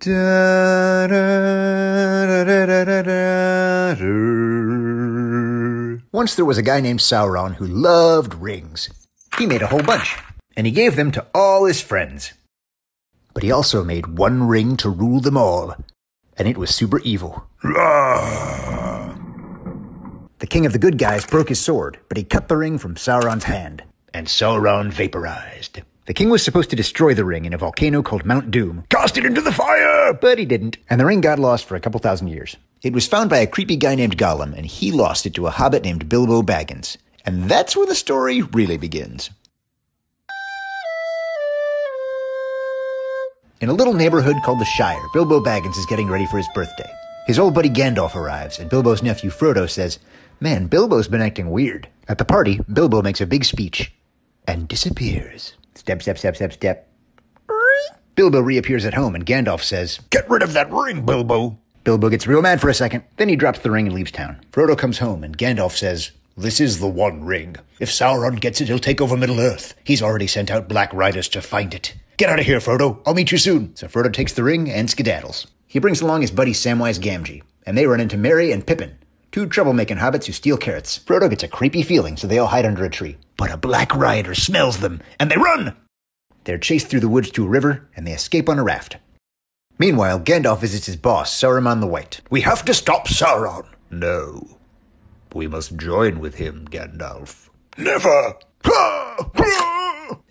Once there was a guy named Sauron who loved rings. He made a whole bunch, and he gave them to all his friends. But he also made one ring to rule them all, and it was super evil. The king of the good guys broke his sword, but he cut the ring from Sauron's hand, and Sauron vaporized. The king was supposed to destroy the ring in a volcano called Mount Doom. Cast it into the fire! But he didn't, and the ring got lost for a couple thousand years. It was found by a creepy guy named Gollum, and he lost it to a hobbit named Bilbo Baggins. And that's where the story really begins. In a little neighborhood called the Shire, Bilbo Baggins is getting ready for his birthday. His old buddy Gandalf arrives, and Bilbo's nephew Frodo says, "Man, Bilbo's been acting weird." At the party, Bilbo makes a big speech and disappears. Step, step, step, step, step. Bilbo reappears at home, and Gandalf says, "Get rid of that ring, Bilbo." Bilbo gets real mad for a second, then he drops the ring and leaves town. Frodo comes home, and Gandalf says, "This is the one ring. If Sauron gets it, he'll take over Middle-earth. He's already sent out Black Riders to find it. Get out of here, Frodo. I'll meet you soon." So Frodo takes the ring and skedaddles. He brings along his buddy Samwise Gamgee, and they run into Merry and Pippin, two troublemaking hobbits who steal carrots. Frodo gets a creepy feeling, so they all hide under a tree. But a Black Rider smells them, and they run! They're chased through the woods to a river, and they escape on a raft. Meanwhile, Gandalf visits his boss, Saruman the White. "We have to stop Sauron." "No. We must join with him, Gandalf." "Never!"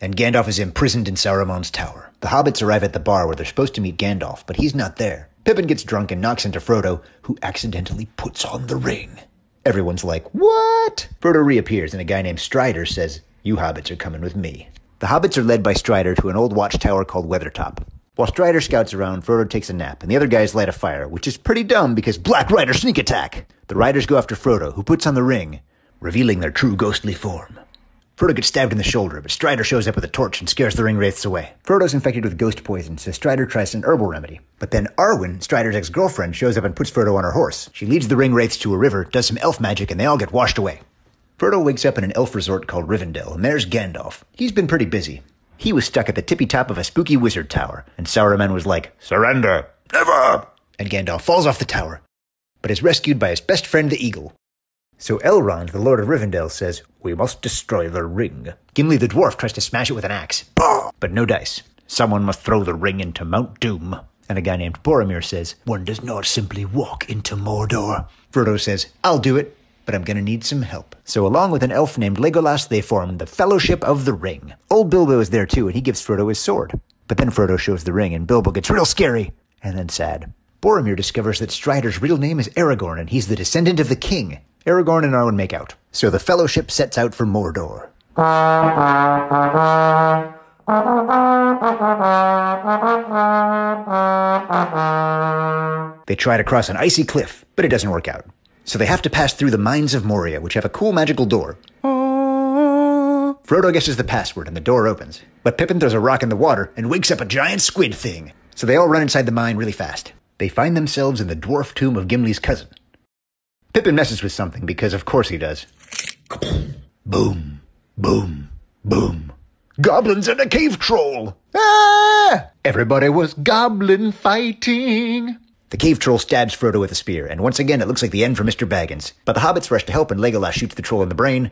And Gandalf is imprisoned in Saruman's tower. The hobbits arrive at the bar where they're supposed to meet Gandalf, but he's not there. Pippin gets drunk and knocks into Frodo, who accidentally puts on the ring. Everyone's like, "What?" Frodo reappears, and a guy named Strider says, "You hobbits are coming with me." The hobbits are led by Strider to an old watchtower called Weathertop. While Strider scouts around, Frodo takes a nap, and the other guys light a fire, which is pretty dumb because Black Rider sneak attack! The riders go after Frodo, who puts on the ring, revealing their true ghostly form. Frodo gets stabbed in the shoulder, but Strider shows up with a torch and scares the ring wraiths away. Frodo's infected with ghost poison, so Strider tries an herbal remedy. But then Arwen, Strider's ex-girlfriend, shows up and puts Frodo on her horse. She leads the ring wraiths to a river, does some elf magic, and they all get washed away. Frodo wakes up in an elf resort called Rivendell, and there's Gandalf. He's been pretty busy. He was stuck at the tippy top of a spooky wizard tower, and Saruman was like, "Surrender! Never!" And Gandalf falls off the tower, but is rescued by his best friend the eagle. So Elrond, the Lord of Rivendell, says, "We must destroy the ring." Gimli the dwarf tries to smash it with an axe, but no dice. Someone must throw the ring into Mount Doom. And a guy named Boromir says, "One does not simply walk into Mordor." Frodo says, "I'll do it, but I'm gonna need some help." So along with an elf named Legolas, they form the Fellowship of the Ring. Old Bilbo is there too, and he gives Frodo his sword. But then Frodo shows the ring, and Bilbo gets real scary, and then sad. Boromir discovers that Strider's real name is Aragorn, and he's the descendant of the king. Aragorn and Arwen make out. So the Fellowship sets out for Mordor. They try to cross an icy cliff, but it doesn't work out. So they have to pass through the Mines of Moria, which have a cool magical door. Frodo guesses the password, and the door opens. But Pippin throws a rock in the water and wakes up a giant squid thing. So they all run inside the mine really fast. They find themselves in the dwarf tomb of Gimli's cousin. Pippin messes with something, because of course he does. Boom, boom, boom. Goblins and a cave troll! Ah! Everybody was goblin fighting. The cave troll stabs Frodo with a spear, and once again it looks like the end for Mr. Baggins. But the hobbits rush to help, and Legolas shoots the troll in the brain,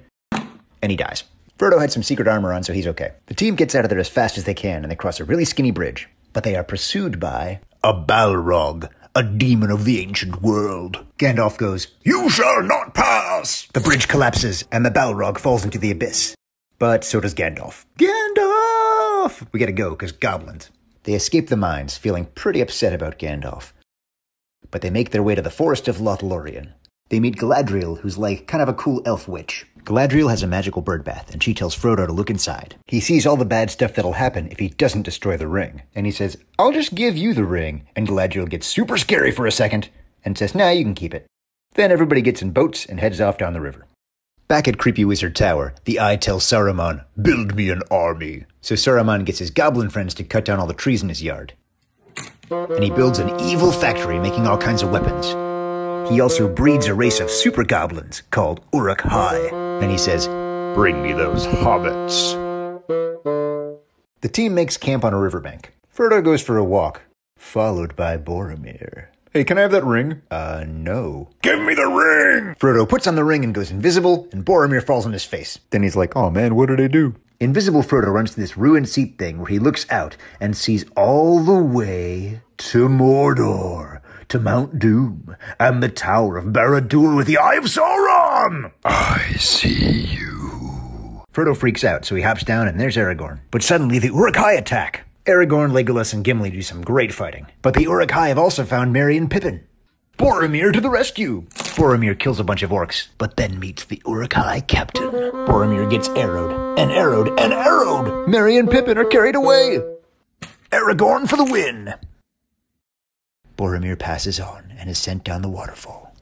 and he dies. Frodo had some secret armor on, so he's okay. The team gets out of there as fast as they can, and they cross a really skinny bridge. But they are pursued by a Balrog, a demon of the ancient world. Gandalf goes, "You shall not pass!" The bridge collapses, and the Balrog falls into the abyss. But so does Gandalf. Gandalf! We gotta go, because goblins. They escape the mines, feeling pretty upset about Gandalf. But they make their way to the forest of Lothlorien. They meet Galadriel, who's like kind of a cool elf witch. Galadriel has a magical bird bath, and she tells Frodo to look inside. He sees all the bad stuff that'll happen if he doesn't destroy the ring. And he says, "I'll just give you the ring." And Galadriel gets super scary for a second and says, "Nah, you can keep it." Then everybody gets in boats and heads off down the river. Back at Creepy Wizard Tower, the Eye tells Saruman, "Build me an army." So Saruman gets his goblin friends to cut down all the trees in his yard. And he builds an evil factory making all kinds of weapons. He also breeds a race of super goblins called Uruk-hai. And he says, "Bring me those hobbits." The team makes camp on a riverbank. Frodo goes for a walk, followed by Boromir. Hey, can I have that ring? No. Give me the ring! Frodo puts on the ring and goes invisible, and Boromir falls on his face. Then he's like, oh man, what did I do? Invisible Frodo runs to this ruined seat thing where he looks out and sees all the way to Mordor, to Mount Doom, and the Tower of Barad-dûr with the Eye of Sauron! I see you. Frodo freaks out, so he hops down and there's Aragorn. But suddenly the Uruk-hai attack. Aragorn, Legolas, and Gimli do some great fighting. But the Uruk-hai have also found Merry and Pippin. Boromir to the rescue! Boromir kills a bunch of orcs, but then meets the Uruk-hai captain. Boromir gets arrowed, and arrowed, and arrowed! Merry and Pippin are carried away! Aragorn for the win! Boromir passes on and is sent down the waterfall.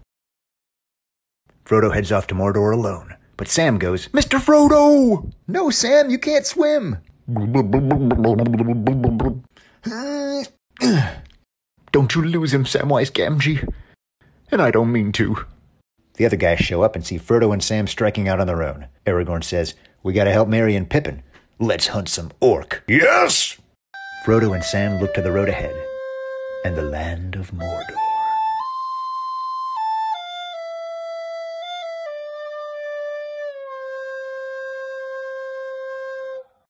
Frodo heads off to Mordor alone, but Sam goes, Mr. Frodo! No, Sam, you can't swim! Don't you lose him, Samwise Gamgee. And I don't mean to. The other guys show up and see Frodo and Sam striking out on their own. Aragorn says, we gotta help Merry and Pippin. Let's hunt some orc. Yes! Frodo and Sam look to the road ahead and the land of Mordor.